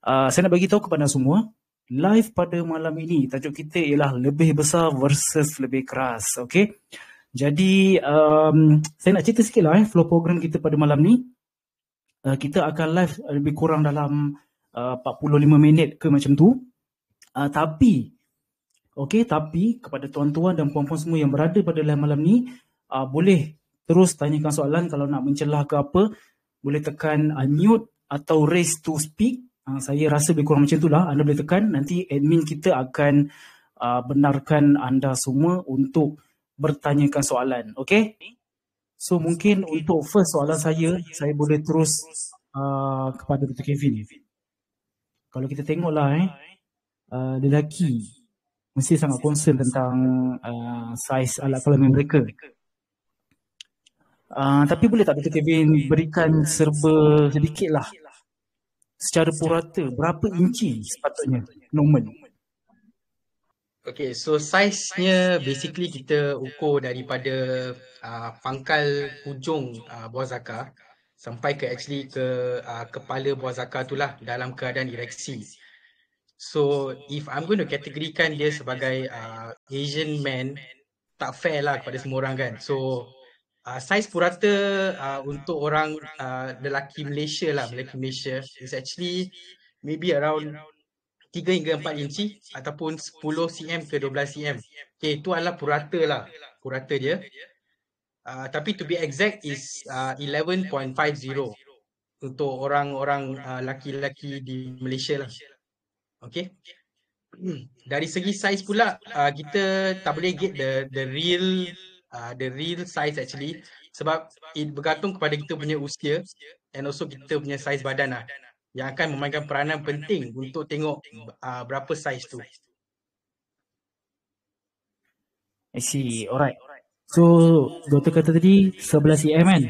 Saya nak bagi tahu kepada semua, live pada malam ini tajuk kita ialah lebih besar versus lebih keras. Okay. Jadi saya nak cerita sikit lah flow program kita pada malam ni. Kita akan live lebih kurang dalam 45 minit ke macam tu. Tapi kepada tuan-tuan dan puan-puan semua yang berada pada live malam ni, boleh terus tanyakan soalan. Kalau nak mencelah ke apa, boleh tekan unmute atau raise to speak. Saya rasa lebih kurang macam itulah. Anda boleh tekan, nanti admin kita akan benarkan anda semua untuk bertanyakan soalan. Okay? So mungkin untuk first soalan saya boleh terus kepada Dr. Kevin. Kalau kita tengoklah lelaki mesti sangat concern tentang saiz alat kelamin mereka. Tapi boleh tak Dr. Kevin berikan serba sedikit lah secara purata berapa inci sepatutnya normal? Okay, so saiznya basically kita ukur daripada pangkal hujung buah zakar sampai ke actually ke kepala buah zakar itulah dalam keadaan ereksi. So if I'm going to kategorikan dia sebagai Asian man, tak fair lah kepada semua orang kan. So saiz purata untuk orang lelaki Malaysia is actually maybe around 3 hingga 4 inci ataupun 10 cm ke 12 cm. Okay, itu adalah purata dia. Tapi to be exact is 11.50 untuk orang-orang laki-laki di Malaysia lah. Okay. Dari segi saiz pula, kita tak boleh get the real size actually, sebab it bergantung kepada kita punya usia and also kita punya saiz badan lah, yang akan memainkan peranan penting untuk tengok berapa saiz tu. I see, alright. So, doktor kata tadi 11 cm kan?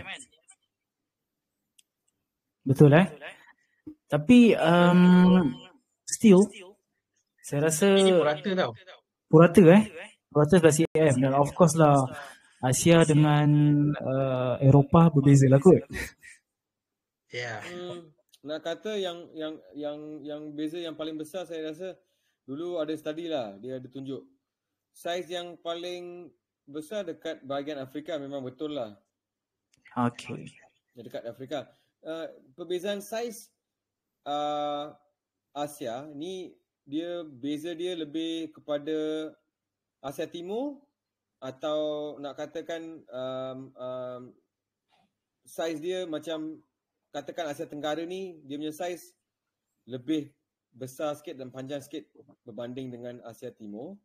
Betul Tapi still saya rasa ini purata tau. Purata 11 cm. Dan of course lah Asia dengan Eropah berbeza lah kot. Yeah. Nak kata yang beza yang paling besar, saya rasa dulu ada study lah, dia ada tunjuk saiz yang paling besar dekat bahagian Afrika, memang betul lah. Okay. Dekat Afrika. Perbezaan saiz Asia ni, dia beza dia lebih kepada Asia Timur, atau nak katakan saiz dia macam katakan Asia Tenggara ni, dia punya saiz lebih besar sikit dan panjang sikit berbanding dengan Asia Timur,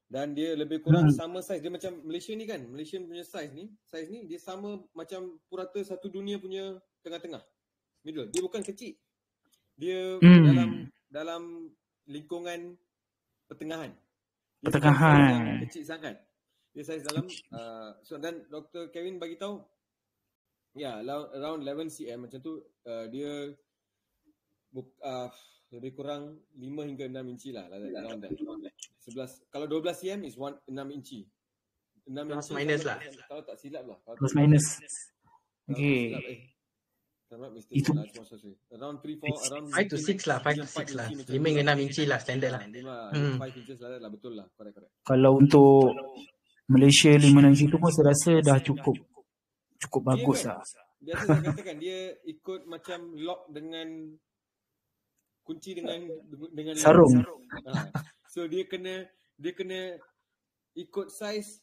dan dia lebih kurang sama saiz. Dia macam Malaysia ni kan, Malaysia punya saiz ni dia sama macam purata satu dunia punya tengah-tengah, middle. Dia bukan kecil, dia dalam lingkungan pertengahan. Dia yang kecil sangat. Dia saiz dalam so, dan Dr. Kevin bagi tahu around 11 cm macam tu. Dia lebih kurang 5 hingga 6 inci lah, around that. 11, kalau 12 cm is 6 inci. 6 plus inci minus lah. Kalau tak silap lah. Plus minus. Okay. Itu around 5 to 6 lah. 5 hingga 6 inci lah standard lah. 5 inches lah, betul lah. Correct. Kalau untuk Malaysia 5 inci tu pun saya rasa dah cukup bagus lah. Biasa saya katakan dia ikut macam lock dengan kunci dengan sarung. So dia kena ikut saiz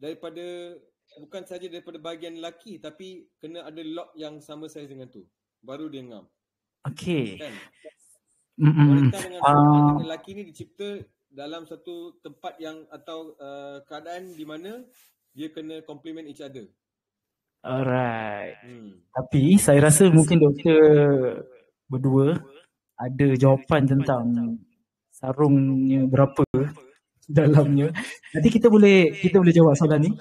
daripada, bukan saja daripada bahagian lelaki, tapi kena ada lock yang sama saiz dengan tu, baru dia ngam. Okay. Kan? Wanita dengan lelaki ni dicipta dalam satu tempat yang atau keadaan di mana dia kena complement each other. Alright. Tapi saya rasa mungkin doktor berdua ada jawapan tentang sarungnya berapa dalamnya. Nanti kita boleh jawab soalan ni.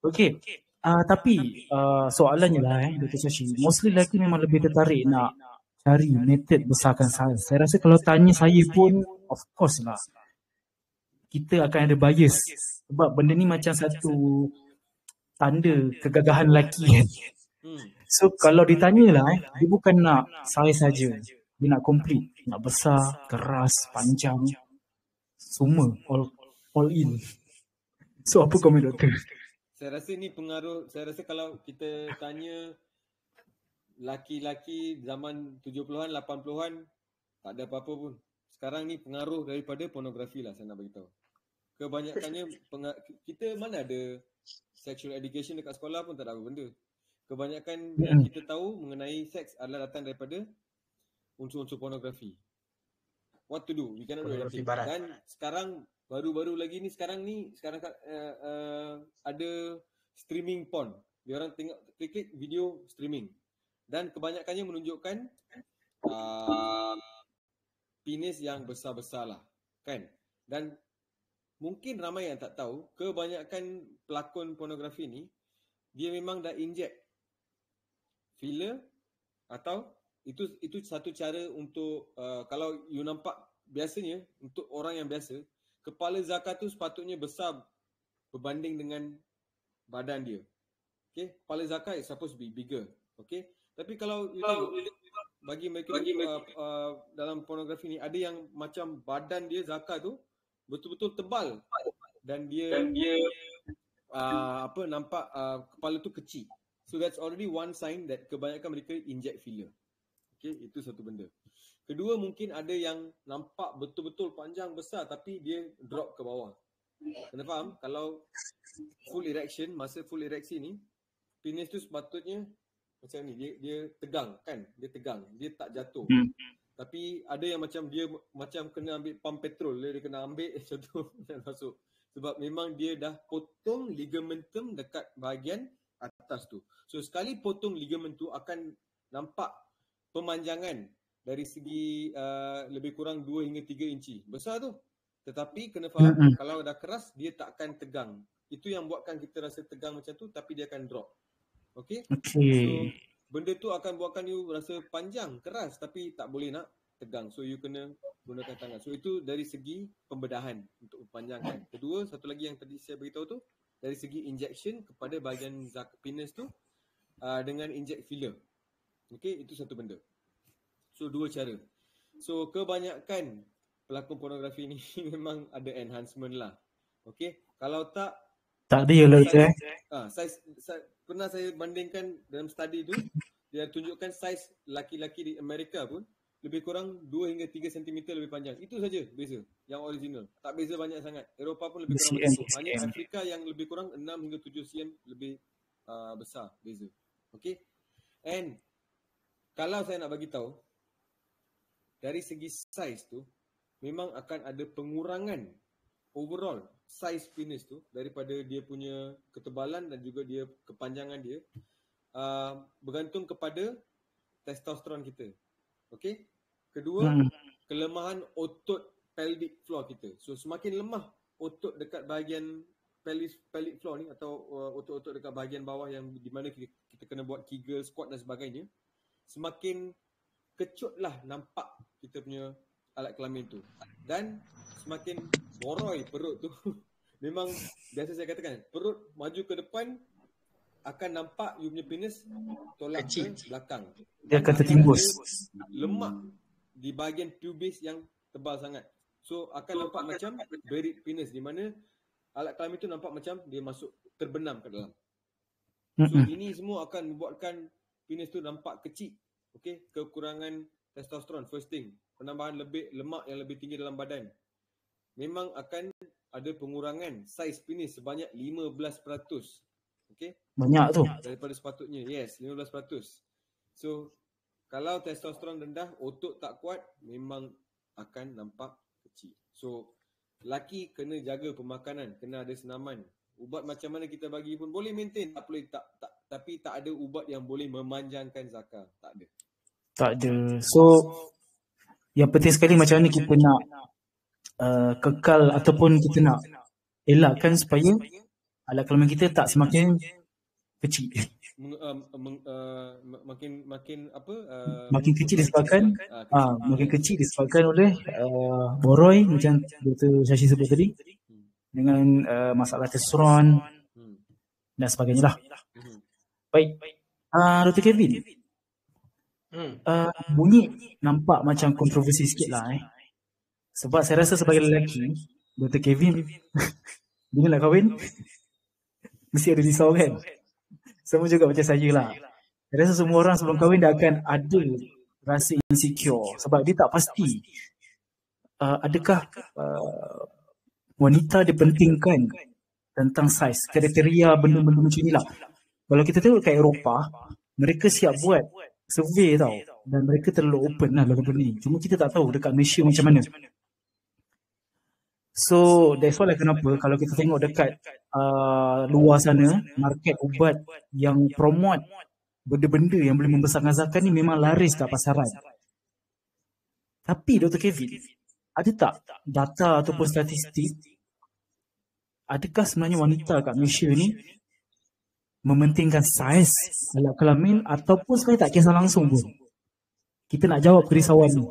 Okey. Tapi soalannya lah Dr. Shashi, mostly lelaki memang lebih tertarik nak cari method besarkan saiz. Saya rasa kalau tanya saya pun, of course lah, kita akan ada bias. Sebab benda ni macam satu tanda kegagahan lelaki kan. So kalau ditanya lah, dia bukan nak saiz saja. Dia nak complete, nak besar, keras, panjang, semua all in. So apa komen doktor? Saya rasa ni pengaruh, saya rasa kalau kita tanya laki-laki zaman 70-an, 80-an, tak ada apa-apa pun. Sekarang ni pengaruh daripada pornografi lah saya nak beritahu. Kebanyakannya, kita mana ada sexual education dekat sekolah pun tak ada apa benda. Kebanyakan yang kita tahu mengenai seks adalah datang daripada unsur-unsur pornografi. What to do? We cannot do anything. Dan sekarang baru-baru lagi ni sekarang ada streaming porn. Dia orang tengok klik video streaming. Dan kebanyakannya menunjukkan penis yang besar-besar lah, kan? Dan mungkin ramai yang tak tahu, kebanyakan pelakon pornografi ni dia memang dah inject filler, atau itu satu cara untuk kalau you nampak biasanya untuk orang yang biasa, kepala Zaka tu sepatutnya besar berbanding dengan badan dia. Okay, kepala Zaka is supposed to be bigger. Okay, tapi kalau you tengok bagi mereka dalam pornografi ni ada yang macam badan dia Zaka tu betul-betul tebal dan dia nampak kepala tu kecil. So that's already one sign that kebanyakan mereka inject filler. Okay, itu satu benda. Kedua, mungkin ada yang nampak betul-betul panjang besar tapi dia drop ke bawah. Kena faham, kalau full erection, masa full erection ni, penis tu sepatutnya macam ni, dia tegang kan? Dia tegang, dia tak jatuh. Tapi ada yang macam dia macam kena ambil pump petrol, dia kena ambil macam tu dan masuk. Sebab memang dia dah potong ligamentum dekat bahagian atas tu. So sekali potong ligament tu akan nampak pemanjangan dari segi lebih kurang 2 hingga 3 inci. Besar tu. Tetapi kena faham, kalau dah keras, dia tak akan tegang. Itu yang buatkan kita rasa tegang macam tu, tapi dia akan drop. Okay? So, benda tu akan buatkan you rasa panjang, keras, tapi tak boleh nak tegang. So, you kena gunakan tangan. So, itu dari segi pembedahan untuk panjangkan. Kedua, satu lagi yang tadi saya beritahu tu, dari segi injection kepada bahagian penis tu dengan inject filler. Okay? Itu satu benda. So, 2 cara. So, kebanyakan pelakon pornografi ni memang ada enhancement lah. Okay? Kalau tak ada ya size, pernah saya bandingkan dalam study tu, dia tunjukkan saiz laki-laki di Amerika pun lebih kurang 2 hingga 3 cm lebih panjang. Itu saja beza yang original. Tak beza banyak sangat. Eropah pun lebih kurang macam tu. Hanya Afrika yang lebih kurang 6 hingga 7 cm lebih besar beza. Okay? And kalau saya nak bagi tahu, dari segi saiz tu memang akan ada pengurangan overall saiz penis tu daripada dia punya ketebalan dan juga dia kepanjangan dia bergantung kepada testosteron kita. Okey. Kedua, kelemahan otot pelvic floor kita. So semakin lemah otot dekat bahagian pelvic floor ni atau otot-otot dekat bahagian bawah yang di mana kita kena buat Kegel, squat dan sebagainya, semakin kecutlah nampak kita punya alat kelamin tu. Dan semakin boroi perut tu. Memang biasa saya katakan, perut maju ke depan akan nampak you punya penis tolak ke belakang. Dia akan tertimbus. Lemak di bahagian pubis yang tebal sangat. So akan nampak macam buried penis, di mana alat kelamin tu nampak macam dia masuk terbenam ke dalam. So ini semua akan membuatkan penis tu nampak kecil. Okay, kekurangan testosteron first thing, penambahan lemak yang lebih tinggi dalam badan. Memang akan ada pengurangan saiz penis sebanyak 15%. Okay, banyak tu daripada sepatutnya. Yes, 15%. So kalau testosteron rendah, otot tak kuat, memang akan nampak kecil. So lelaki kena jaga pemakanan, kena ada senaman. Ubat macam mana kita bagi pun boleh maintain, tak boleh tapi tak ada ubat yang boleh memanjangkan Zaka. Tak ada. So yang penting sekali macam mana kita nak kekal ataupun kita nak elakkan supaya alat kelamin kita tak semakin kecil. Makin kecil disebabkan makin kecil disebabkan oleh boroi macam Dr. Shashi sebut tadi, dengan masalah testosteron dan sebagainya lah. Baik, Dr. Kevin, Bunyi nampak macam kontroversi sikit lah sebab saya rasa sebagai lelaki, Dr. Kevin bila nak kahwin mesti ada risau kan. Sama juga macam saya lah. Saya rasa semua orang sebelum kahwin dia akan ada rasa insecure sebab dia tak pasti adakah wanita dipentingkan tentang saiz, kriteria benda-benda macam ni lah. Kalau kita tengok kat Eropah, mereka siap buat survey tau dan mereka terlalu open lah dalam benda ni. Cuma kita tak tahu dekat Malaysia macam mana. So that's why lah kenapa kalau kita tengok dekat luar sana, market ubat yang promote benda-benda yang boleh membesarkan zakat ni memang laris kat pasaran. Tapi Dr. Kevin, ada tak data ataupun statistik adakah sebenarnya wanita kat Malaysia ni mementingkan saiz alat kelamin ataupun sebenarnya tak kisah langsung pun? Kita nak jawab kerisauan ni.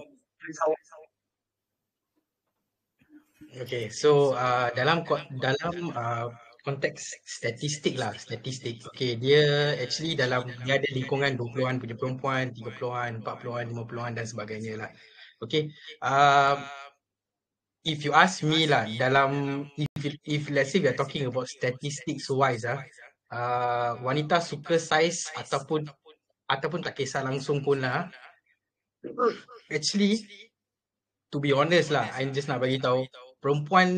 Okay, so dalam konteks statistik. Okay, dia actually dia ada lingkungan 20-an punya perempuan, 30-an, 40-an, 50-an dan sebagainya lah. Okay, if you ask me lah, if let's say we are talking about statistics wise wanita suka saiz ataupun tak kisah langsung pun lah. Actually, to be honest lah, I just nak bagi tahu perempuan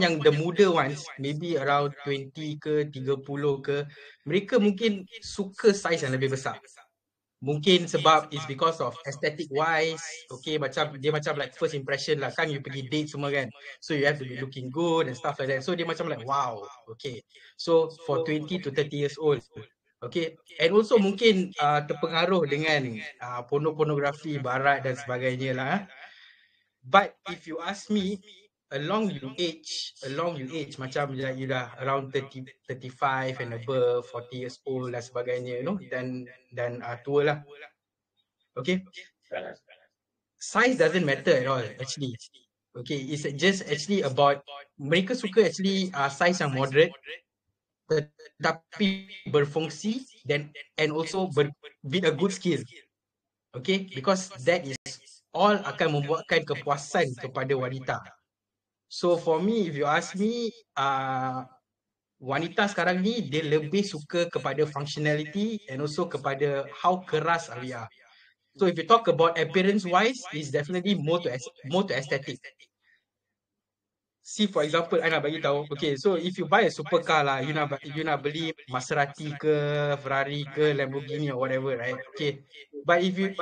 yang the muda ones, maybe around 20 ke 30 ke, mereka mungkin suka saiz yang lebih besar. Mungkin sebab it's because of aesthetic wise, okay, macam dia macam like first impression lah kan, you pergi date semua kan, so you have to be looking good and stuff like that, so dia macam like wow, okay, so for 20 to 30 years old, okay, and also mungkin terpengaruh dengan pornografi barat dan sebagainya lah. But if you ask me, along you age macam you dah around 30, 35 and above, 40 years old dan sebagainya, you know, dan tua lah. Okay, size doesn't matter at all actually. Okay, it's just actually about mereka suka actually size yang moderate tetapi berfungsi and also with a good skill. Okay, because that is all akan membuatkan kepuasan kepada wanita. So for me, if you ask me, wanita sekarang ni dia lebih suka kepada functionality and also kepada how keras we are. So if you talk about appearance wise, it's definitely more to aesthetic. See, for example, I nak bagi tahu, okay, so if you buy a supercar lah, you nak beli Maserati ke, Ferrari ke, Lamborghini or whatever, right? Okay, but if you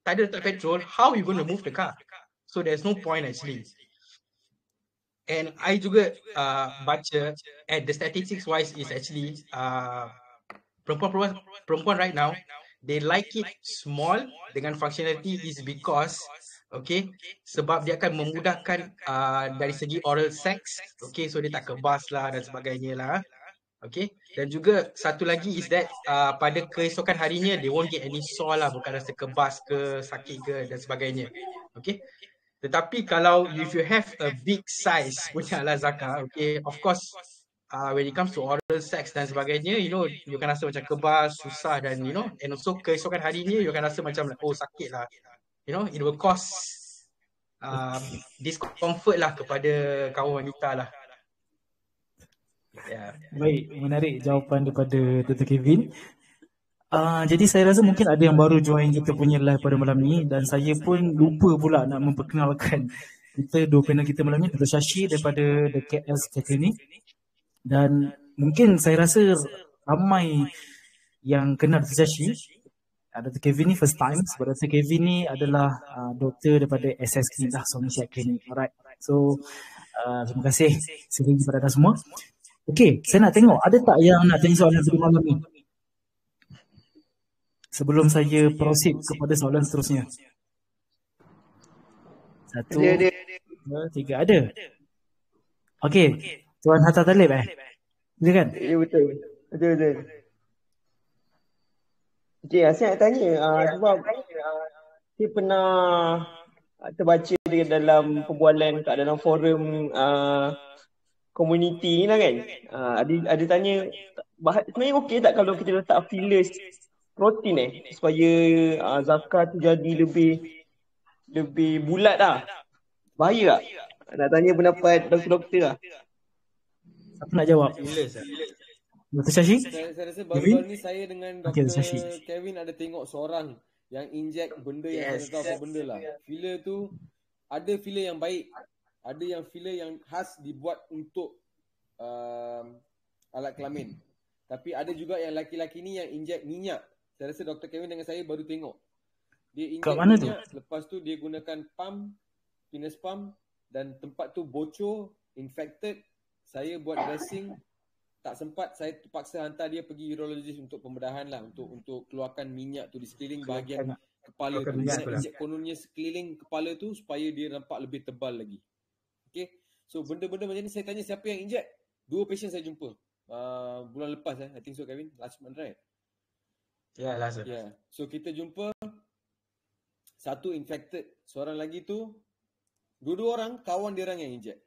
tak ada letak petrol, how you going to move the car? So there's no point actually. And I juga baca at the statistics wise is actually perempuan right now, they like it small dengan functionality is because okay, sebab dia akan memudahkan dari segi oral sex, okay, so dia tak kebas lah dan sebagainya lah. Okay, dan juga satu lagi is that pada keesokan harinya they won't get any sore lah, bukan rasa kebas ke, sakit ke dan sebagainya. Okay, tetapi kalau if you have a big size punya alat zakar, okay, of course when it comes to oral sex dan sebagainya, you know, you akan rasa macam kebas, susah dan you know, and also keesokan harinya you akan rasa macam oh sakit lah, you know, it will cause discomfort lah kepada kawan wanita lah. Yeah. Baik, menarik jawapan daripada Dr. Kevin. Jadi saya rasa mungkin ada yang baru join kita punya live pada malam ni dan saya pun lupa pula nak memperkenalkan kita dua panel kita malam ni, Dr. Shashi daripada The KS Clinic, dan mungkin saya rasa ramai yang kenal Dr. Shashi. Dr. Kevin ni first time sebab Dr. Kevin ni adalah doktor daripada SS Clinic lah, Suami Sihat Clinic. Alright, so terima kasih sekali kepada anda semua. Okay, saya nak tengok ada tak yang nak tanya soalan pada malam ni sebelum saya proceed kepada soalan seterusnya. 1, 2, 3, ada. Okey, Tuan Hatta Talib silakan. Ya, betul. Okey, saya nak tanya sebab saya pernah terbaca dalam perbualan kat dalam forum community ni lah kan. Ada tanya sebenarnya okey tak kalau kita letak fillers protein supaya Zaka tu jadi lebih bulat lah. Bahaya tak? Nak tanya pendapat doktor-doktor lah. Siapa nak jawab? Fillers lah. Dr. Shashi? Saya rasa baru-baru ni saya dengan Okey, Dr. Shashi. Kevin ada tengok seorang yang inject benda yang saya tak tahu apa benda lah. Filler tu, ada filler yang baik. Ada yang filler yang khas dibuat untuk alat kelamin. Tapi ada juga yang laki-laki ni yang inject minyak. Saya rasa Dr. Kevin dengan saya baru tengok. Dia inject Kat mana tu? minyak, lepas tu dia gunakan pump, penis pump, dan tempat tu bocor, infected. Saya buat dressing, tak sempat, saya terpaksa hantar dia pergi urologis untuk pembedahan lah, untuk keluarkan minyak tu di sekeliling bahagian kepala tu. Dia nak inject kononnya sekeliling kepala tu supaya dia nampak lebih tebal lagi. Okay, so benda-benda macam ni saya tanya siapa yang inject. 2 patient saya jumpa bulan lepas I think so Kevin, last month right? Ya, last. Yeah. So kita jumpa satu infected, seorang lagi tu dua-dua orang kawan dia orang yang inject.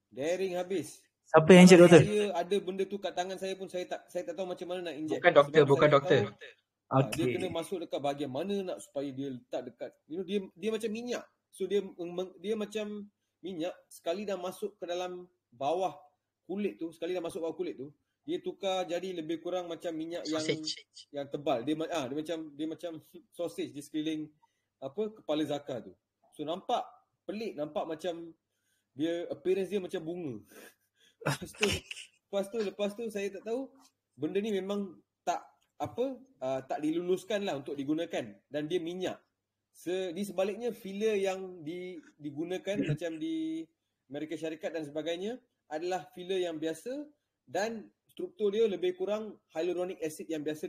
Daring habis. Siapa yang inject, doktor? Saya ada benda tu kat tangan saya pun saya tak tahu macam mana nak inject. Bukan doktor, Sebab bukan saya doktor. tahu, dia Okey. kena masuk dekat bahagian mana nak supaya dia letak dekat, dia macam minyak. So dia macam minyak, sekali dah masuk ke dalam bawah kulit tu, dia tukar jadi lebih kurang macam minyak yang tebal. Dia macam sausage di sekeliling kepala Zaka tu. So nampak pelik, nampak macam dia appearance dia macam bunga. Lepas tu saya tak tahu benda ni memang tak diluluskan lah untuk digunakan, dan dia minyak. Di sebaliknya filler yang digunakan macam di Amerika Syarikat dan sebagainya adalah filler yang biasa dan struktur dia lebih kurang hyaluronic acid yang biasa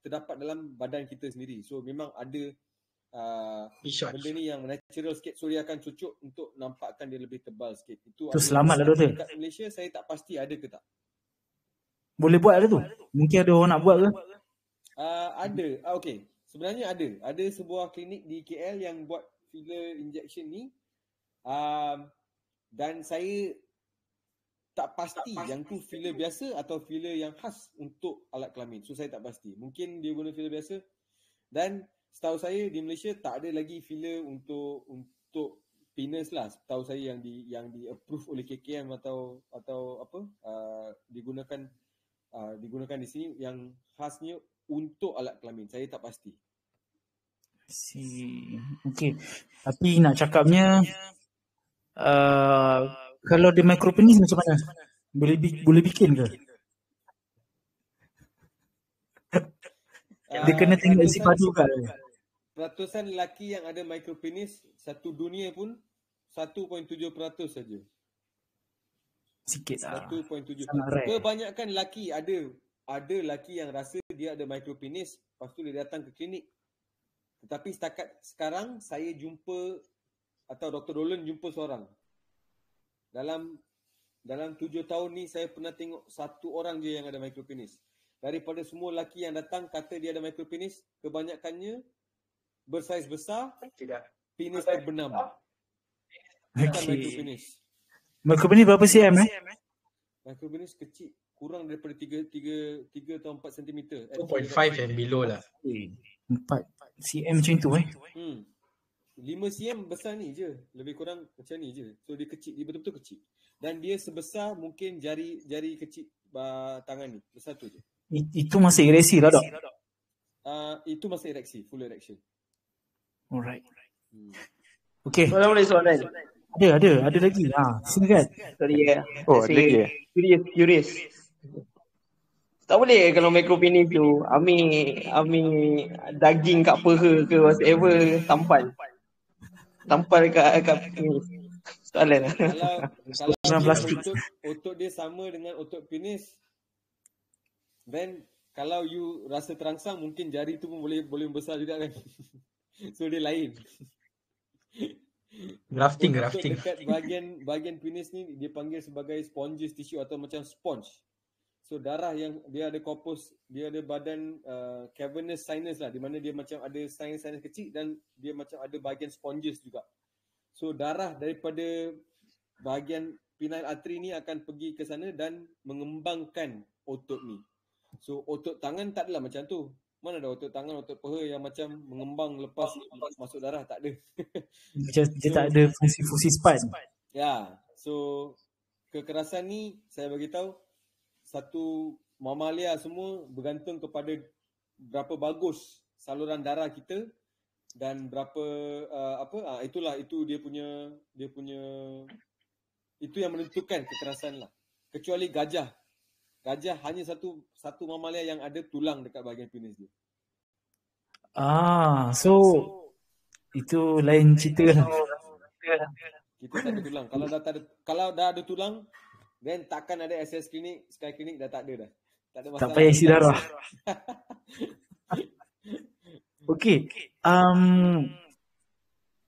terdapat dalam badan kita sendiri. So memang ada benda ni yang natural sikit, so dia akan cucuk untuk nampakkan dia lebih tebal sikit. Itu selamat lah, doktor. Dekat Malaysia saya tak pasti ada ke tak. Boleh buat ada tu? Mungkin ada orang nak buat ke? Ada. Okey. Sebenarnya ada. Ada sebuah klinik di KL yang buat filler injection ni. Dan saya tak pasti yang tu filler biasa atau filler yang khas untuk alat kelamin. So saya tak pasti. Mungkin dia guna filler biasa. Dan setahu saya di Malaysia tak ada lagi filler untuk penis lah. Setahu saya yang di approve oleh KKM atau digunakan di sini yang khasnya untuk alat kelamin. Saya tak pasti. Okey. Tapi nak cakapnya kalau dia micropenis macam mana? Boleh bikin ke? Dia kena tengok isi padu kan? Peratusan lelaki yang ada micropenis satu dunia pun 1.7% saja. Sikit lah. 1.7. Sangat rare. Kebanyakan lelaki ada lelaki yang rasa dia ada micropenis, lepas tu dia datang ke klinik. Tetapi setakat sekarang saya jumpa atau Dr. Dolan jumpa seorang. Dalam 7 tahun ni saya pernah tengok satu orang je yang ada micropenis. Daripada semua lelaki yang datang kata dia ada micropenis, kebanyakannya bersaiz besar, penis terbenam. Bukan micropenis. Micropenis berapa cm Micropenis kecil, kurang daripada 3 atau 4 cm. 2.5 and below lah. 4 cm macam tu 5 cm besar ni je. Lebih kurang macam ni je. So dia kecil, dia betul-betul kecil. Dan dia sebesar mungkin jari kecil tangan ni. Besar tu je. Itu masih ereksi lah, dok? Itu masih ereksi, full erection. Alright. Okay. Soalan boleh soalan? Ada lagi. Silakan. Sorry Oh, ada lagi Curious. Tak boleh kalau micropenis tu ambil daging kat peha ke whatever tampal kat penis. Soalan lah. Kalau plastik. otot dia sama dengan otot penis, then kalau you rasa terangsang mungkin jari tu pun boleh membesar juga kan. So dia lain. Grafting. Dekat bahagian penis ni dia panggil sebagai sponges tissue atau macam sponge. So darah yang dia ada corpus, dia ada badan cavernous sinus lah, di mana dia macam ada sinus kecil dan dia macam ada bahagian sponges juga. So darah daripada bahagian penile artery ni akan pergi ke sana dan mengembangkan otot ni. So otot tangan tak adalah macam tu. Mana ada otot tangan, otot paha yang macam mengembang lepas masuk darah, tak ada. Dia tak ada fungsi-fungsi span. Ya, so kekerasan ni saya bagi tahu satu mamalia semua bergantung kepada berapa bagus saluran darah kita dan berapa itu dia punya itu yang menentukan kekerasan lah. Kecuali gajah. Gajah hanya satu mamalia yang ada tulang dekat bahagian penis dia. So itu lain cerita lah. Kita tak ada tulang. Kalau dah ada tulang, then takkan ada SS Clinic, Sky Clinic dah tak ada dah. Tak ada masalah. Tak payah isi darah. Okey.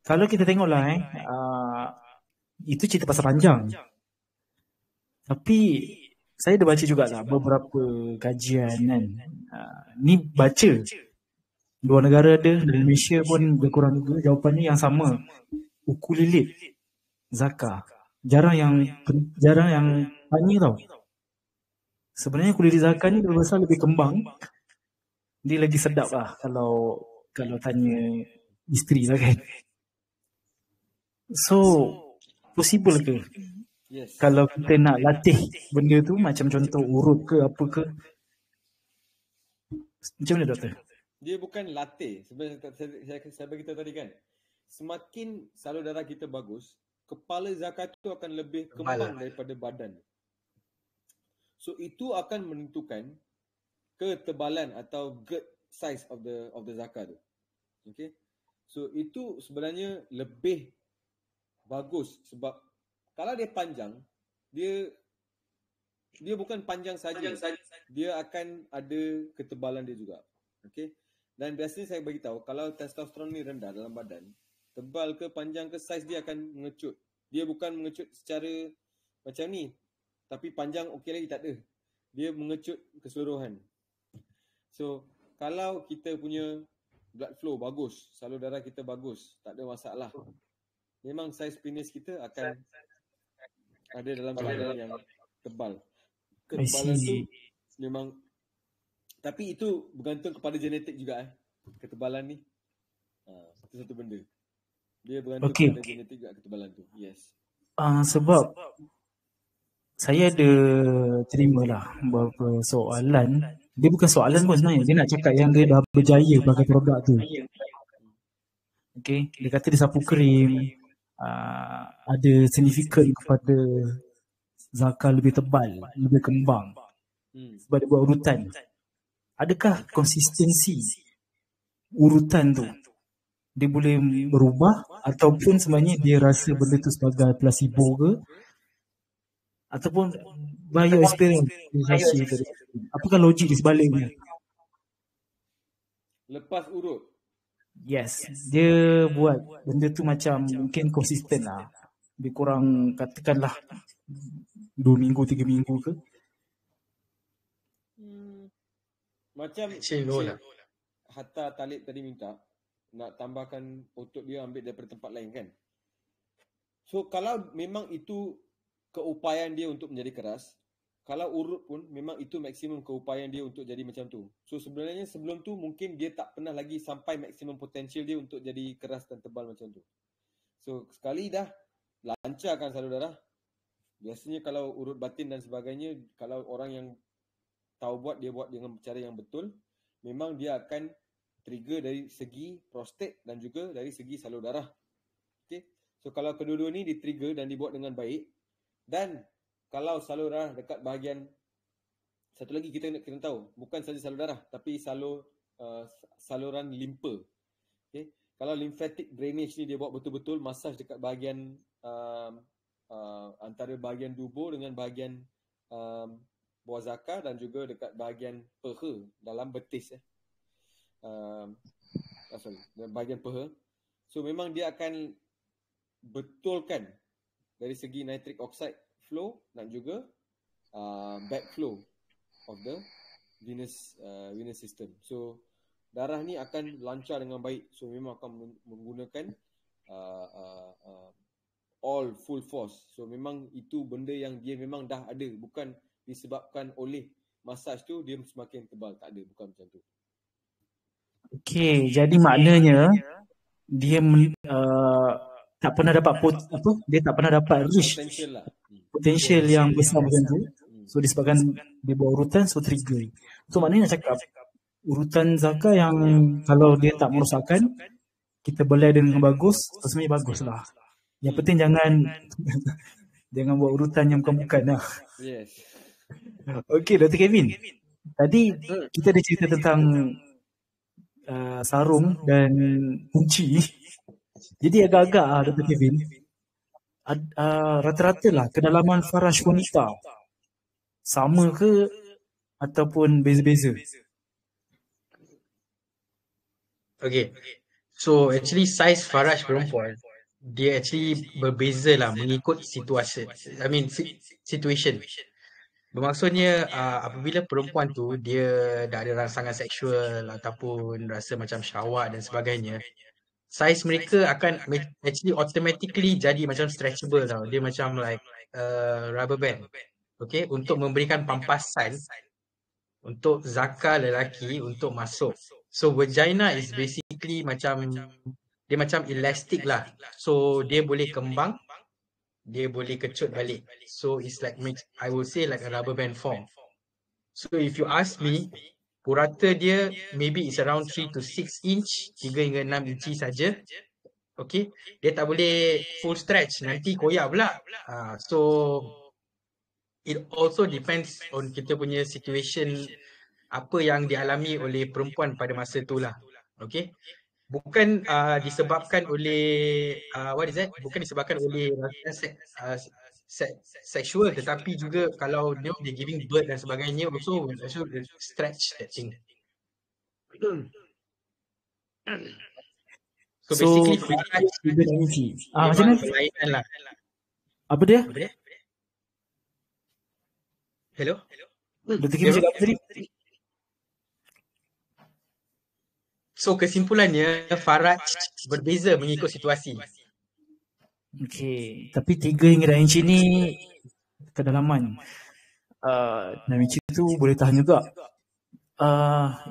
Kalau kita tengoklah itu cerita pasal panjang. Tapi saya dah baca jugalah beberapa kajian kan. Ni baca. Luar negara ada, di Malaysia pun lebih kurang juga jawapannya yang sama. Ukulilit, Zaka. Jarang yang tanya tau. Sebenarnya ukulilit Zaka ni lebih besar, lebih kembang. Dia lagi sedap lah kalau tanya isteri lah kan. So, possible ke? Yes. Kalau kita nak latih benda tu macam contoh urut ke apa ke. Macam mana doktor? Dia bukan latih. Sebenarnya saya bagi tahu tadi kan. Semakin salur darah kita bagus, kepala zakat tu akan lebih kembang daripada badan. So itu akan menentukan ketebalan atau girth size of the zakat tu. Okay. So itu sebenarnya lebih bagus sebab kalau dia panjang, dia bukan panjang saja. Dia akan ada ketebalan dia juga. Okay. Dan biasanya saya bagi tahu kalau testosteron ni rendah dalam badan, tebal ke panjang ke saiz dia akan mengecut. Dia bukan mengecut secara macam ni. Tapi panjang okey lagi tak ada. Dia mengecut keseluruhan. So, kalau kita punya blood flow bagus, salur darah kita bagus, tak ada masalah. Memang saiz penis kita akan ada dalam keadaan yang tebal. Ketebalan tu memang, tapi itu bergantung kepada genetik juga ketebalan ni. Itu satu benda. Dia bergantung kepada genetik juga ketebalan tu. Yes. Sebab saya ada terimalah beberapa soalan. Dia bukan soalan pun sebenarnya. Dia nak cakap yang dia dah berjaya pakai produk tu. Okay. Dia kata dia sapu krim. Ada signifikan kepada Zaka lebih tebal, lebih kembang. Sebab dia buat urutan. Adakah konsistensi urutan tu dia boleh berubah ataupun sebenarnya dia rasa benda tu sebagai placebo ke ataupun bio experience? Apakah logik di sebaliknya? Lepas urut. Yes, dia buat benda tu macam mungkin konsisten lah. Lebih kurang katakanlah 2 minggu, 3 minggu ke. Macam Hatta Talib tadi minta nak tambahkan otot dia ambil daripada tempat lain kan. So kalau memang itu keupayaan dia untuk menjadi keras, kalau urut pun memang itu maksimum keupayaan dia untuk jadi macam tu. So sebenarnya sebelum tu mungkin dia tak pernah lagi sampai maksimum potensial dia untuk jadi keras dan tebal macam tu. So sekali dah lancarkan salur darah, biasanya kalau urut batin dan sebagainya, kalau orang yang tahu buat, dia buat dengan cara yang betul, memang dia akan trigger dari segi prostat dan juga dari segi salur darah. Okay. So kalau kedua-dua ni di-trigger dan dibuat dengan baik, dan kalau salur darah dekat bahagian, satu lagi kita tahu, bukan saja salur darah tapi saluran limpa. Okay. Kalau lymphatic drainage ni dia buat betul-betul, massage dekat bahagian antara bahagian dubur dengan bahagian bawah zakar dan juga dekat bahagian peha dalam betis bahagian peha. So memang dia akan betulkan dari segi nitric oxide flow dan juga backflow of the venous system. So darah ni akan lancar dengan baik. So memang akan menggunakan all full force. So memang itu benda yang dia memang dah ada, bukan disebabkan oleh massage tu dia semakin tebal. Tak ada, bukan macam tu. Okey, jadi maknanya dia tak pernah dapat dia tak pernah dapat reach Potential lah. potential yang besar macam tu. So disebabkan dia buat urutan, so trigger. So maknanya nak cakap urutan Zaka yang kalau dia tak merosakkan, kita belai dengan bagus, sebenarnya bagus lah. Yang penting jangan buat urutan yang bukan-bukan lah. Yes. Okey, Dr. Kevin. Tadi kita ada cerita tentang sarung dan kunci. Jadi agak-agak Dr. Kevin, rata-rata lah kedalaman farash wanita sama ke ataupun beza-beza? Okay. So actually size farash perempuan dia actually berbeza lah mengikut situasi. Situation. Bermaksudnya apabila perempuan tu dia dah ada rangsangan seksual ataupun rasa macam syahwat dan sebagainya, saiz mereka akan actually automatically jadi macam stretchable tau. Dia macam like rubber band. Okay, untuk memberikan pampasan untuk Zaka lelaki untuk masuk. So vagina is basically macam dia macam elastic lah. So dia boleh kembang, dia boleh kecut balik. So it's like I would say like a rubber band form. So if you ask me, purata dia maybe it's around 3 to 6 inch, 3 hingga 6 inci saja. Okay, dia tak boleh full stretch, nanti koyak pula. So it also depends on kita punya situation, apa yang dialami oleh perempuan pada masa tu lah. Okay, bukan disebabkan oleh bukan disebabkan oleh sexual, tetapi juga kalau dia giving birth dan sebagainya also stretch that thing. So basically macam mana? Kelainan lah. Apa dia? Hello? Dr. Kevin cakap apa tadi? So kesimpulannya faraj berbeza mengikut situasi. Okey, tapi 3 hingga 6 inci ni kedalaman. 6 inci tu boleh tahan juga.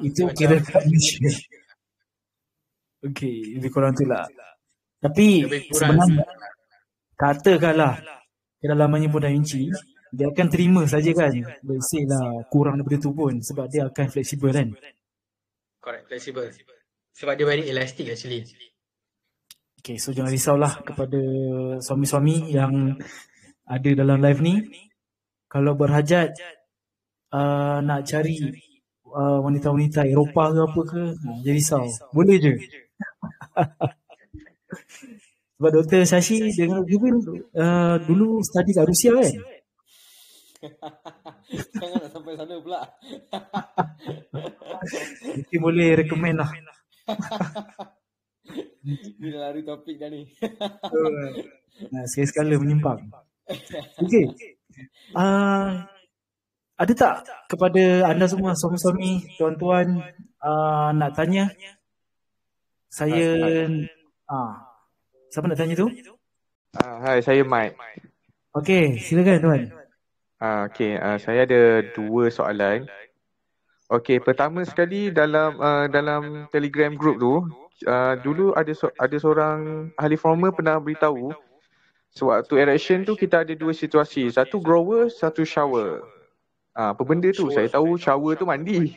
Itu kira kat Malaysia. Okey, lebih kurang tu lah. Tapi sebenarnya katakanlah kedalamannya pun 6 inci, dia akan terima saja kan. Let's say lah kurang daripada tu pun sebab dia akan fleksibel kan. Correct, fleksibel. Sebab dia very elastic actually. Okay, so jangan risaulah kepada suami-suami yang ada dalam live ni. Kalau berhajat nak cari wanita-wanita Eropah ke apa ke, jangan risau. Boleh je. Sebab Dr. Shashi dengan Kevin dulu study kat Rusia kan? Jangan nak sampai sana pula. Mungkin boleh recommend lah. Dia dah lari topik dah ni. Sekali-sekala menyimpang. Okay. Ada tak kepada anda semua suami-suami, tuan-tuan nak tanya? Saya siapa nak tanya tu? Hai, saya Mike. Okay, silakan tuan. Saya ada 2 soalan. Okey, pertama sekali dalam Telegram group tu, dulu ada seorang ahli formal pernah beritahu sewaktu erection tu kita ada 2 situasi, satu grower, satu shower. Apa benda tu? Saya tahu shower tu mandi.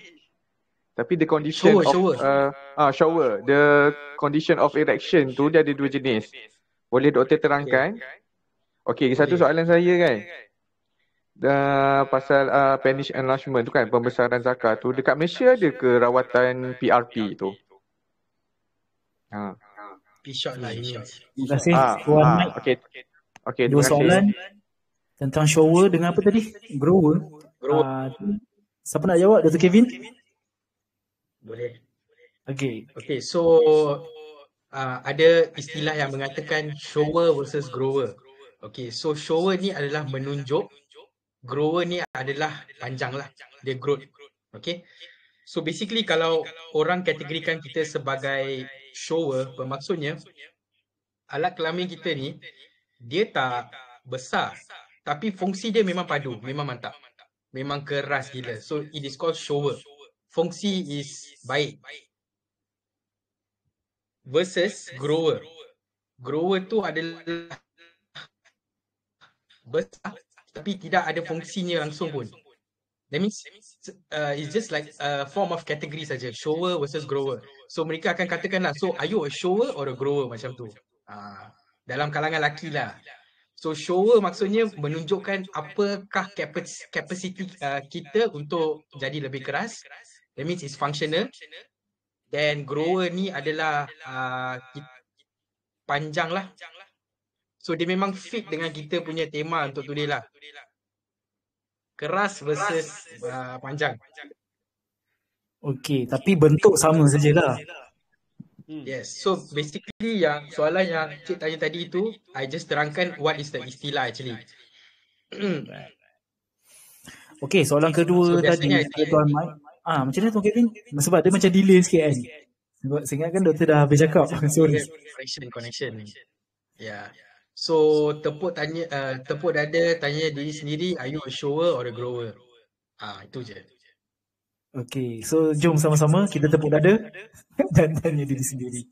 Tapi the condition shower, the condition of erection tu dia ada 2 jenis. Boleh doktor terangkan? Okey, satu soalan saya kan. Pasal penis enlargement tu kan, pembesaran Zaka tu, dekat Malaysia ada ke rawatan PRP tu? P-shot lah ini. Terima kasih Tuan Mike. Okey, 2 soalan tentang shower dengan apa tadi? Grower. Siapa nak jawab? Dr. Kevin? Boleh. Okay, so ada istilah yang mengatakan shower versus grower. Okay, so shower ni adalah menunjuk, grower ni adalah panjang lah, dia growth. Okay, so basically kalau orang kategorikan kita sebagai shower, bermaksudnya alat kelamin kita ni dia tak besar, tapi fungsi dia memang padu, memang mantap. memang keras gila. So it is called shower. Fungsi is baik. Versus grower. Grower tu adalah besar tapi tidak ada fungsinya langsung pun. That means it's just like a form of category saja. Shower versus grower. So mereka akan katakanlah, so are you a shower or a grower macam tu. Dalam kalangan lelaki lah. So shower maksudnya menunjukkan apakah capacity kita untuk jadi lebih keras. That means it's functional. Then grower ni adalah panjang lah. So dia memang fit dengan kita punya tema untuk today lah. Keras versus panjang. Okey, tapi bentuk sama sajalah. Yes. So basically yang soalan yang Cik tanya tadi itu, I just terangkan what is the istilah actually. Okey, soalan kedua So, tadi biasanya Tuan Mike. Macam mana Tuan Kevin? Sebab dia macam delay sikit kan. Sebab saya ingat kan doktor dah habis cakap. Sorry. Connection. Yeah. So tepuk dada tanya diri sendiri, are you a shower or a grower? Itu je. Okey, so jom sama-sama kita tepuk dada dan tanya diri sendiri.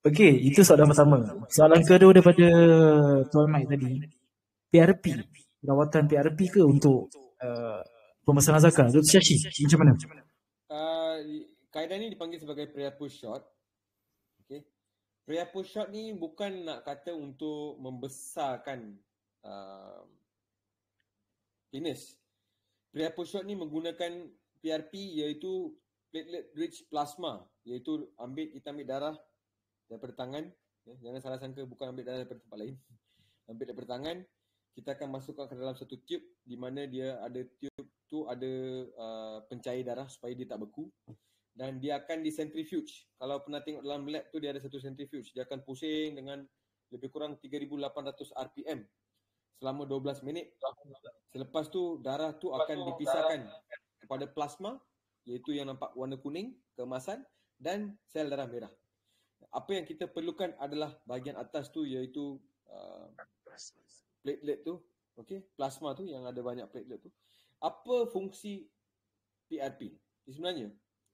Okey, itu soalan pertama. Soalan kedua daripada Tuan Mike tadi. PRP, rawatan PRP ke untuk pembesaran zakat? Dr. Syashi, macam mana? Kaedah ni dipanggil sebagai pre-push shot. Okay. Pre-push shot ni bukan nak kata untuk membesarkan penis. Pre-push shot ni menggunakan PRP iaitu platelet rich plasma, iaitu kita ambil darah daripada tangan. Jangan salah sangka bukan ambil darah daripada tempat lain. Ambil daripada tangan, kita akan masukkan ke dalam satu tube di mana dia ada tube tu ada pencair darah supaya dia tak beku, dan dia akan dicentrifuge. Kalau pernah tengok dalam lab tu dia ada satu centrifuge, dia akan pusing dengan lebih kurang 3,800 RPM selama 12 minit. Selepas tu darah tu akan dipisahkan kepada plasma, iaitu yang nampak warna kuning, keemasan, dan sel darah merah. Apa yang kita perlukan adalah bahagian atas tu, iaitu platelet tu, okey, plasma tu yang ada banyak platelet tu. Apa fungsi PRP? Sebenarnya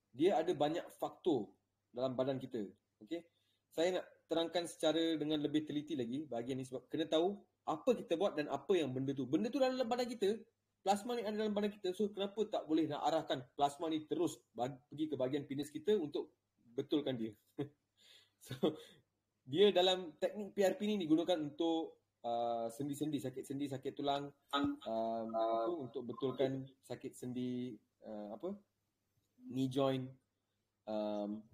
dia ada banyak faktor dalam badan kita. Okey. Saya nak terangkan secara dengan lebih teliti lagi bahagian ni, sebab kena tahu apa kita buat dan apa yang benda tu. Benda tu dalam badan kita, plasma ni ada dalam badan kita. So kenapa tak boleh nak arahkan plasma ni terus pergi ke bahagian penis kita untuk betulkan dia. So dia dalam teknik PRP ni digunakan untuk sendi-sendi, sakit sendi, sakit tulang, untuk betulkan sakit sendi, knee joint,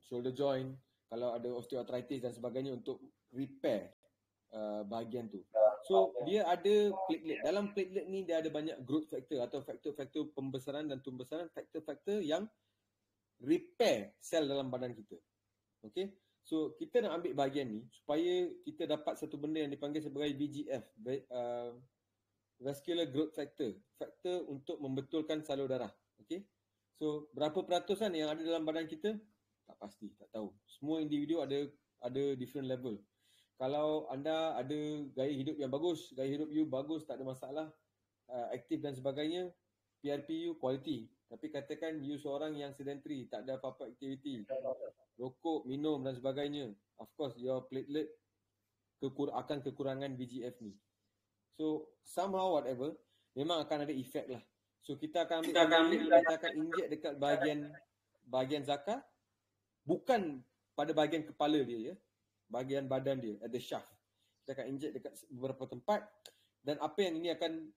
shoulder joint, kalau ada osteoarthritis dan sebagainya, untuk repair bahagian tu. So dia ada platelet. Dalam platelet ni dia ada banyak growth factor atau faktor-faktor pembesaran dan tumbesaran, faktor-faktor yang repair sel dalam badan kita. Okay. So kita nak ambil bahagian ni supaya kita dapat satu benda yang dipanggil sebagai VGF, Vascular Growth Factor, faktor untuk membetulkan salur darah. Okay. So berapa peratusan yang ada dalam badan kita? Tak pasti, tak tahu. Semua individu ada different level. Kalau anda ada gaya hidup yang bagus, gaya hidup you bagus, tak ada masalah, aktif dan sebagainya, PRP you quality. Tapi katakan you seorang yang sedentary, tak ada apa-apa aktiviti, rokok, minum dan sebagainya, of course your platelet akan kekurangan VGF ni. So somehow whatever, memang akan ada efek lah. So kita akan ambil, kita akan inject dekat bahagian zakar, bukan pada bahagian kepala dia, ya, bahagian badan dia, at the shaft. Kita akan inject dekat beberapa tempat, dan apa yang ini akan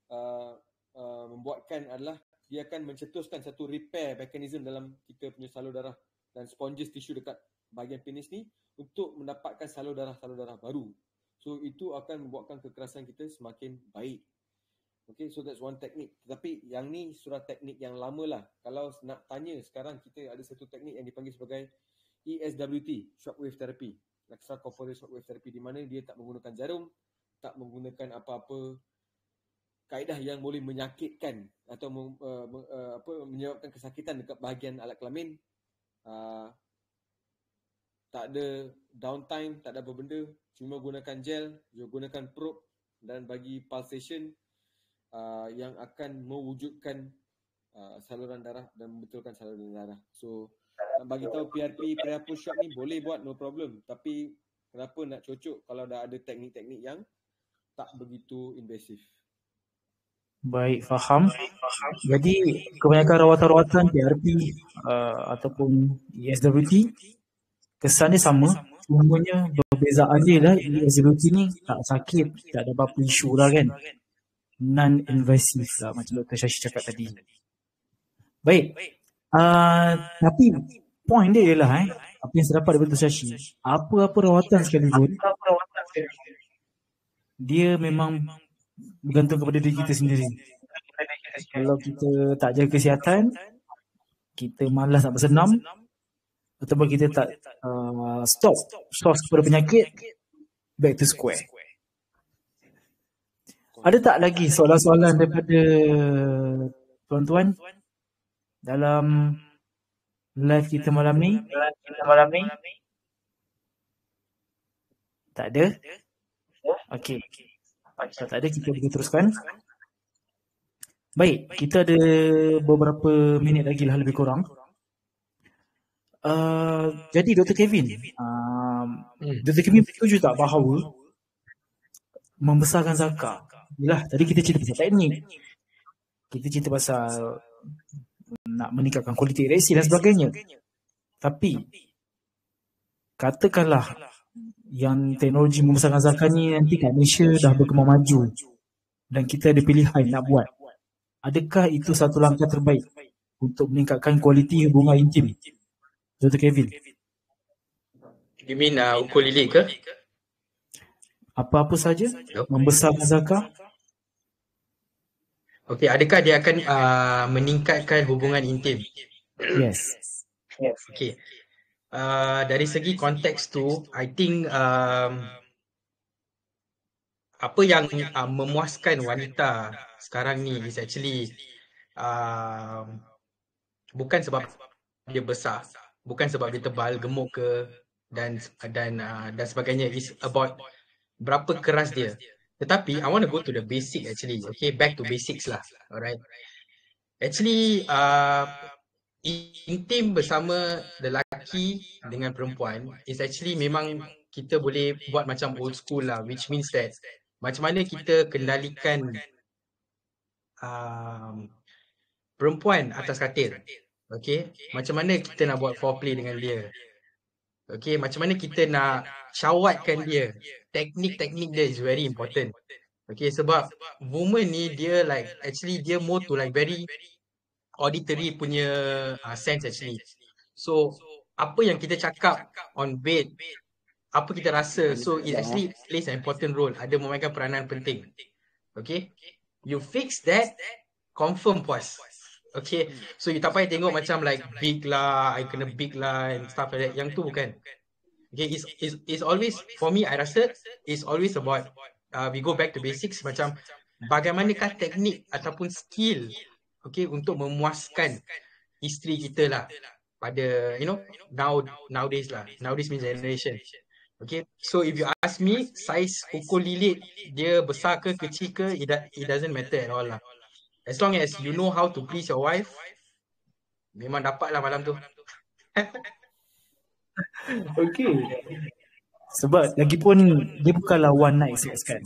membuatkan adalah dia akan mencetuskan satu repair mechanism dalam kita punya salur darah dan sponges tisu dekat bahagian penis ni untuk mendapatkan salur darah baru. So itu akan membuatkan kekerasan kita semakin baik. Okay, so that's one teknik. Tapi yang ni surah teknik yang lama lah. Kalau nak tanya sekarang, kita ada satu teknik yang dipanggil sebagai ESWT, Shockwave Therapy, Extracorporeal Shockwave Therapy, di mana dia tak menggunakan jarum, tak menggunakan apa-apa kaedah yang boleh menyakitkan atau menyebabkan kesakitan dekat bahagian alat kelamin. Tak ada downtime, tak ada apa benda, cuma gunakan gel, gunakan probe dan bagi pulsation. yang akan mewujudkan saluran darah dan membetulkan saluran darah. So nak bagi tahu PRP prayer push up ni boleh buat, no problem. Tapi kenapa nak cocok kalau dah ada teknik-teknik yang tak begitu invasif. Baik, faham. Jadi kebanyakan rawatan-rawatan PRP ataupun ESWT kesannya sama. Semuanya perbezaan dia lah, ESWT ni tak sakit, tak ada apa-apa isu lah kan. Non-invasive lah macam Dr. Shashi cakap tadi. Baik. Tapi point dia ialah apa yang saya dapat daripada Dr. Shashi, apa-apa rawatan sekalipun dia memang bergantung kepada diri kita sendiri. Kalau kita tak jaga kesihatan, kita malas nak bersenam, ataupun kita tak stop source kepada penyakit, back to square. Ada tak lagi soalan-soalan daripada tuan-tuan dalam live kita malam ni? Tak ada? Okey. Kalau tak ada, kita boleh teruskan. Baik, kita ada beberapa minit lagi lah lebih kurang. Jadi Dr. Kevin, Dr. Kevin setuju tak bahawa membesarkan Zaka? Yalah, tadi kita cerita pasal teknik. Kita cerita pasal nak meningkatkan kualiti ereksi dan sebagainya. Tapi katakanlah yang teknologi membesarkan Zaka ni nanti kat Malaysia dah berkembang maju dan kita ada pilihan nak buat. Adakah itu satu langkah terbaik untuk meningkatkan kualiti hubungan intim? Dr. Kevin. You mean ukur lilit ke? Apa-apa saja membesarkan Zaka? Okey, adakah dia akan meningkatkan hubungan intim? Yes. Okey. Dari segi konteks tu, I think apa yang memuaskan wanita sekarang ni is actually bukan sebab dia besar, bukan sebab dia tebal, gemuk ke dan sebagainya. It's about berapa keras dia. Tetapi I want to go to the basic actually. Okay, back to basics lah. Alright. Actually, intim bersama lelaki dengan perempuan is actually memang kita boleh buat macam old school lah, which means that macam mana kita kendalikan perempuan atas katil. Okay, macam mana kita nak buat foreplay dengan dia. Okay, macam mana kita nak syawatkan dia. Teknik-teknik dia is very important. Okay, sebab woman ni dia like, actually dia more to like very auditory punya sense actually. So, apa yang kita cakap on bed, apa kita rasa, so it actually plays an important role. Ada memainkan peranan penting. Okay, you fix that, confirm puas. Okay, so you tak payah tengok macam like big lah, I kena big lah and stuff like that. Yang tu bukan. Okay, it's always, for me I rasa, it's always about, we go back to basics, macam bagaimanakah teknik ataupun skill, okay, untuk memuaskan isteri kita lah pada, you know, nowadays lah, nowadays means generation. Okay, so if you ask me, size ukur lilit dia besar ke kecil ke, it doesn't matter at all lah. As long as you know how to please your wife, memang dapat lah malam tu. Okay. Sebab lagipun dia bukanlah one night sex kan.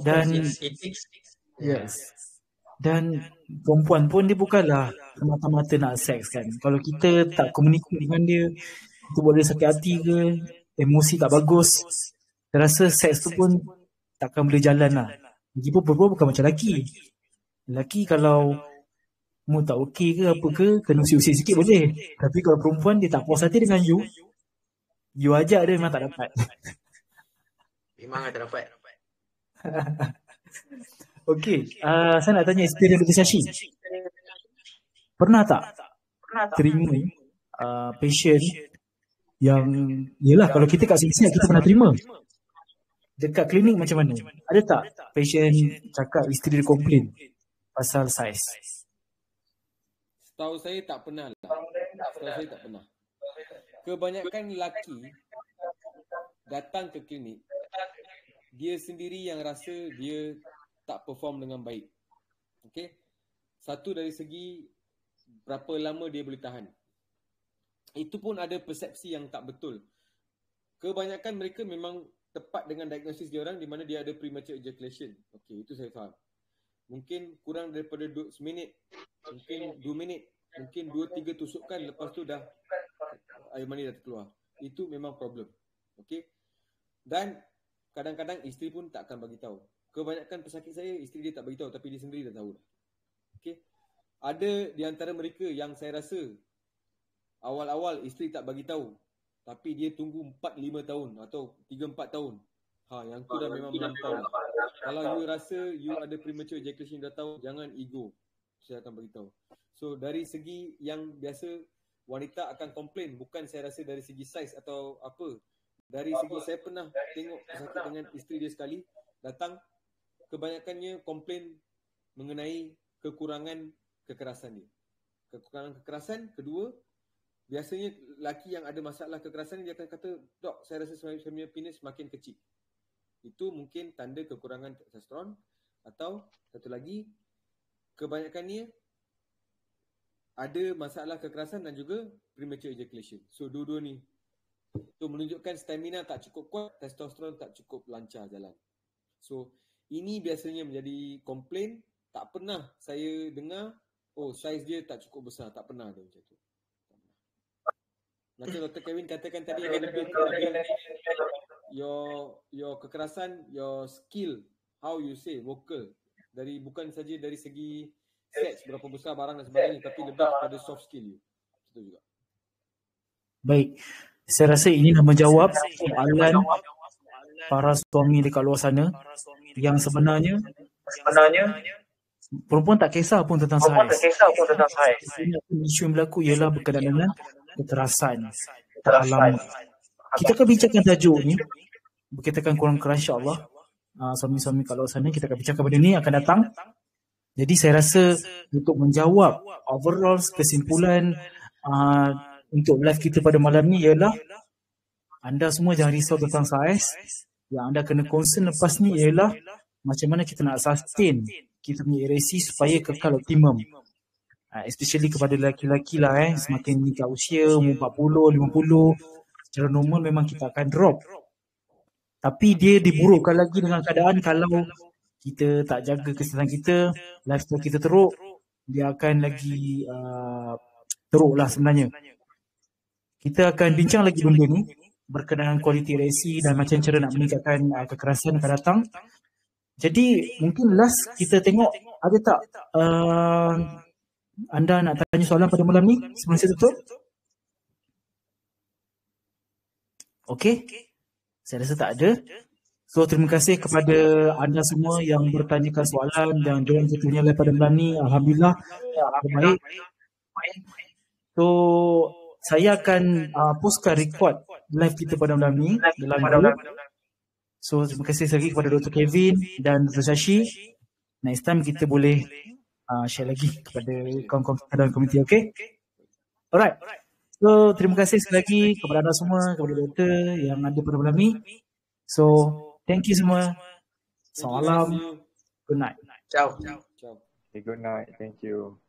Dan yes. Dan perempuan pun dia bukanlah semata-mata nak seks kan. Kalau kita tak komunikasi dengan dia, itu boleh sakit hati ke, emosi tak bagus, saya rasa seks tu pun takkan boleh jalan lah. Lagipun perempuan bukan macam lelaki. Lelaki kalau mood tak okey ke apa ke, kena usik-usik sikit boleh. Tapi kalau perempuan dia tak puas hati dengan you ajak dia memang tak dapat. Memang tak dapat. Okey, saya nak tanya experience Dr. Shashi. Pernah tak terima patient yang, yelah kalau kita kat sini kita pernah terima. Dekat klinik macam mana? Ada tak patient cakap isteri dia komplain pasal saiz? Setahu saya tak pernah lah. Setahu saya tak pernah. Kebanyakan lelaki datang ke klinik, dia sendiri yang rasa dia tak perform dengan baik. Okay. Satu dari segi berapa lama dia boleh tahan. Itu pun ada persepsi yang tak betul. Kebanyakan mereka memang tepat dengan diagnosis dia orang di mana dia ada premature ejaculation. Okey, itu saya faham. Mungkin kurang daripada 2 minit, mungkin 2 minit, mungkin 2-3 tusukan lepas tu dah air mani dah terkeluar. Itu memang problem. Okey. Dan kadang-kadang isteri pun tak akan bagi tahu. Kebanyakan pesakit saya isteri dia tak bagi tahu tapi dia sendiri dah tahu dah. Okey. Ada di antara mereka yang saya rasa awal-awal isteri tak bagi tahu tapi dia tunggu 4-5 tahun atau 3-4 tahun. Yang tu dah memang melampau lah. Kalau you rasa you ada premature ejaculation dah tahu, jangan ego. Saya akan bagi tahu. So dari segi yang biasa wanita akan komplain, bukan saya rasa dari segi saiz atau apa. Dari segi saya pernah tengok pesakit dengan isteri dia sekali datang, kebanyakannya komplain mengenai kekurangan kekerasan dia. Kekurangan kekerasan. Kedua, biasanya lelaki yang ada masalah kekerasan dia akan kata, "Dok, saya rasa saya punya penis semakin kecil." Itu mungkin tanda kekurangan testosteron. Atau satu lagi, kebanyakannya ada masalah kekerasan dan juga premature ejaculation. So dua-dua ni itu menunjukkan stamina tak cukup kuat, testosteron tak cukup lancar jalan. So ini biasanya menjadi komplain. Tak pernah saya dengar, oh saiz dia tak cukup besar. Tak pernah ada macam tu. Macam Dr. Kevin katakan tadi, lebih kepada your kekerasan, your skill, how you say, vocal. Bukan saja dari segi seks, berapa besar barang dan sebagainya, tapi lebih kepada soft skill you. Itu juga. Baik. Saya rasa ini dah menjawab soalan para suami dekat luar sana yang sebenarnya perempuan tak kisah pun tentang saiz. Isu yang berlaku ialah berkenaan dengan kekerasan. Dalam kita akan bincangkan tajuk ni, kita akan kurang keras insya-Allah. Suami-suami kat luar sana kita akan bincangkan benda ni akan datang. Jadi saya rasa untuk menjawab overall kesimpulan untuk live kita pada malam ni ialah anda semua jangan risau tentang saiz. Yang anda kena concern lepas ni ialah macam mana kita nak sustain kita punya ereksi supaya kekal optimum. Especially kepada lelaki-lelaki lah semakin tingkat usia, umur 40, 50, secara normal memang kita akan drop. Tapi dia diburukkan lagi dengan keadaan kalau kita tak jaga kesihatan kita, lifestyle kita teruk, dia akan lagi teruk lah sebenarnya. Kita akan bincang lagi benda ni berkenaan kualiti ereksi dan macam cara nak meningkatkan kekerasan akan datang. Jadi mungkin last kita tengok ada tak anda nak tanya soalan pada malam ni sebelum saya tutup? Okey. Saya rasa tak ada. So terima kasih kepada anda semua yang bertanyakan soalan dan join kita punya live pada malam ni. Alhamdulillah baik. So saya akan postkan record live kita pada malam ni dalam group. So terima kasih sekali kepada Dr. Kevin dan Dr. Shashi. Next time kita boleh share lagi kepada kawan-kawan kita dalam komuniti, okay? Alright. So terima kasih sekali lagi kepada anda semua, kepada doktor yang ada pada malam ni. So thank you semua. Salam. Good night. Ciao. Okay, good night. Thank you.